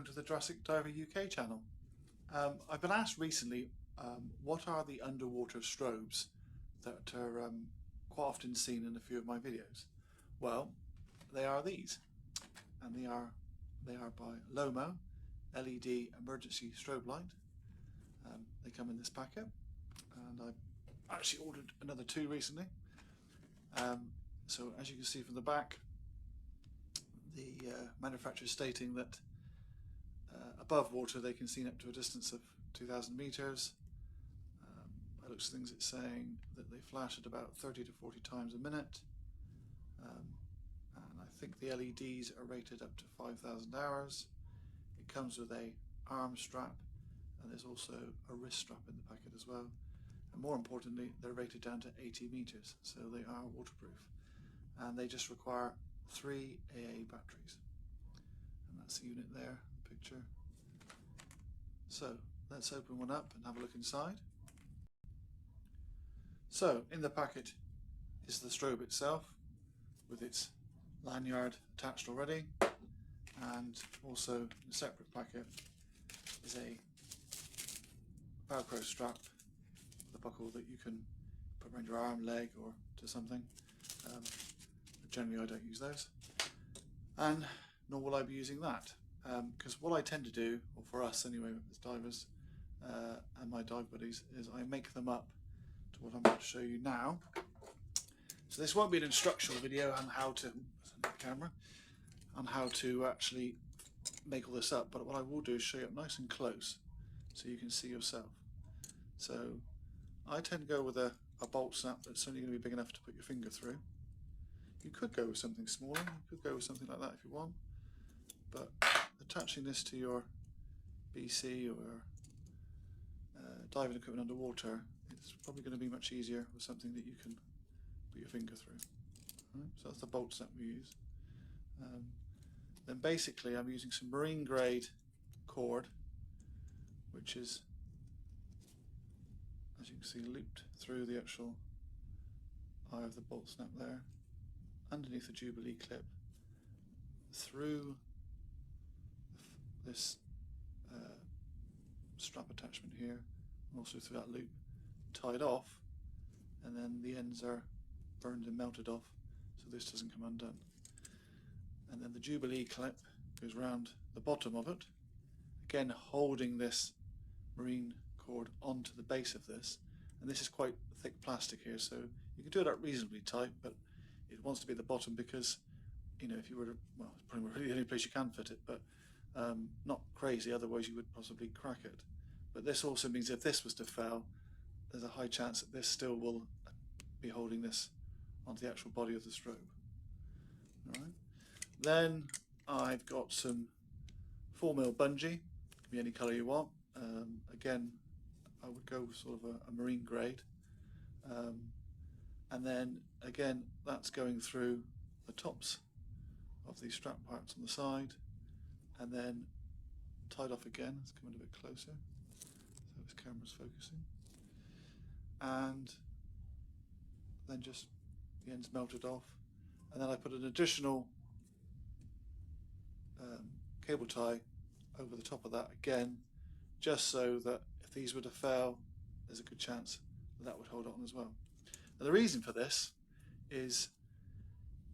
to the Jurassic Diver UK channel. I've been asked recently what are the underwater strobes that are quite often seen in a few of my videos. Well, they are these, and they are by Lomo LED emergency strobe light. They come in this packet, and I actually ordered another two recently. So as you can see from the back, the manufacturer is stating that above water they can see up to a distance of 2,000 meters. By looks of things, it's saying that they flash at about 30 to 40 times a minute, and I think the LEDs are rated up to 5,000 hours. It comes with a arm strap, and there's also a wrist strap in the packet as well. And more importantly, they're rated down to 80 meters, so they are waterproof, and they just require 3 AA batteries, and that's the unit there, the picture. So let's open one up and have a look inside. So in the packet is the strobe itself with its lanyard attached already, and also in a separate packet is a Velcro strap with a buckle that you can put around your arm, leg, or to something. But generally I don't use those, and nor will I be using that, because what I tend to do, or for us anyway as divers and my dive buddies, is I make them up to what I'm going to show you now. So this won't be an instructional video on how to actually make all this up, but what I will do is show you up nice and close so you can see yourself. So I tend to go with a bolt snap that's only going to be big enough to put your finger through. You could go with something smaller, you could go with something like that if you want, but attaching this to your BC or diving equipment underwater, it's probably going to be much easier with something that you can put your finger through. Right, so that's the bolt snap we use. Then basically I'm using some marine grade cord, which is, as you can see, looped through the actual eye of the bolt snap there, underneath the Jubilee clip, through this strap attachment here, and also through that loop, tied off, and then the ends are burned and melted off so this doesn't come undone. And then the Jubilee clip goes round the bottom of it, again holding this marine cord onto the base of this, and this is quite thick plastic here, so you can do it up reasonably tight, but it wants to be at the bottom because, you know, if you were to, well, it's probably really the only place you can fit it, but not crazy, otherwise you would possibly crack it. But this also means if this was to fail, there's a high chance that this still will be holding this onto the actual body of the strobe. All right. Then I've got some 4mm bungee, can be any colour you want. Again, I would go with sort of a marine grade, and then again that's going through the tops of these strap parts on the side, and then tied off again. Let's come in a bit closer so this camera's focusing, and then just the ends melted off, and then I put an additional cable tie over the top of that again, just so that if these were to fail, there's a good chance that would hold on as well. Now the reason for this is,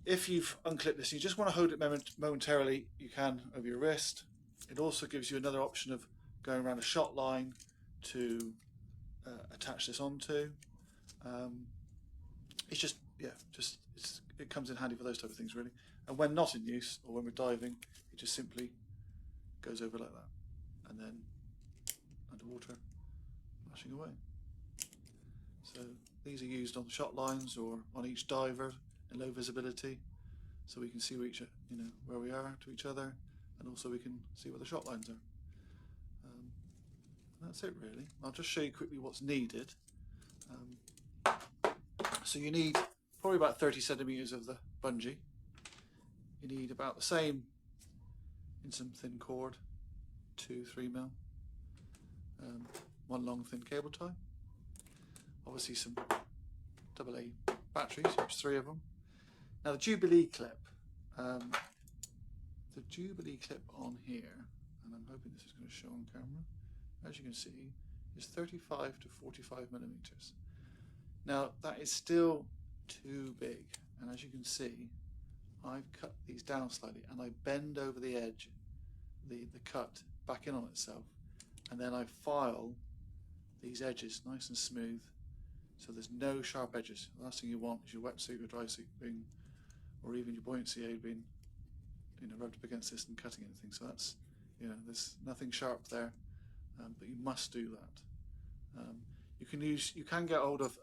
if you've unclipped this and you just want to hold it momentarily, you can over your wrist. It also gives you another option of going around a shot line to attach this onto. It's just, yeah, it comes in handy for those type of things really. And when not in use, or when we're diving, it just simply goes over like that, and then underwater, flashing away. So these are used on shot lines or on each diver in low visibility, so we can see where we are to each other, and also we can see where the shot lines are. That's it really. I'll just show you quickly what's needed. So you need probably about 30 centimeters of the bungee. You need about the same in some thin cord, 2-3mm, one long thin cable tie, obviously some AA batteries, there's 3 of them. Now the Jubilee clip on here, and and I'm hoping this is going to show on camera, as you can see, is 35 to 45 millimeters. Now that is still too big, and as you can see, I've cut these down slightly, and I bend over the edge, the cut back in on itself, and then I file these edges nice and smooth, so there's no sharp edges. The last thing you want is your wetsuit or dry suit being, or even your buoyancy aid being, rubbed up against this and cutting anything. So that's, there's nothing sharp there, but you must do that. You can get hold of,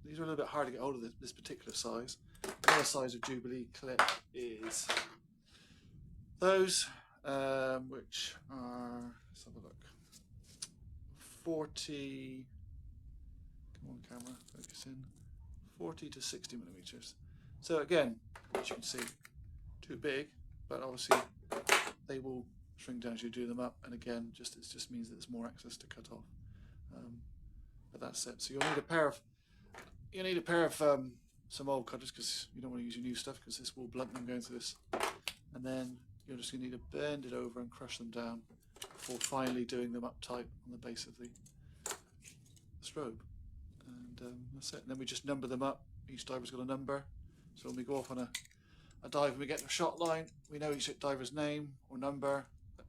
these are a little bit hard to get hold of this particular size. The other size of Jubilee clip is those, which are, let's have a look, 40, come on camera, focus in, 40 to 60 millimeters. So again, as you can see, too big, but obviously they will shrink down as you do them up, and again, it just means that there's more access to cut off. But that's it. So you'll need a pair of some old cutters, because you don't want to use your new stuff, because this will blunt them going through this. And then you're just going to need to bend it over and crush them down before finally doing them up tight on the base of the strobe. And that's it. And then we just number them up. Each diver's got a number. So when we go off on a dive and we get to the shot line, we know each diver's name or number,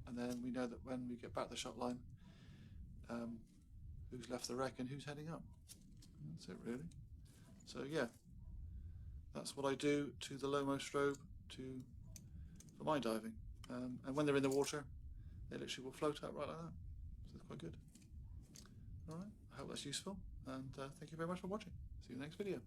and then we know that when we get back to the shot line, who's left the wreck and who's heading up. And that's it really. So yeah, that's what I do to the Lomo strobe for my diving. And when they're in the water, they literally will float out right like that. So it's quite good. Alright, I hope that's useful, and thank you very much for watching. See you in the next video.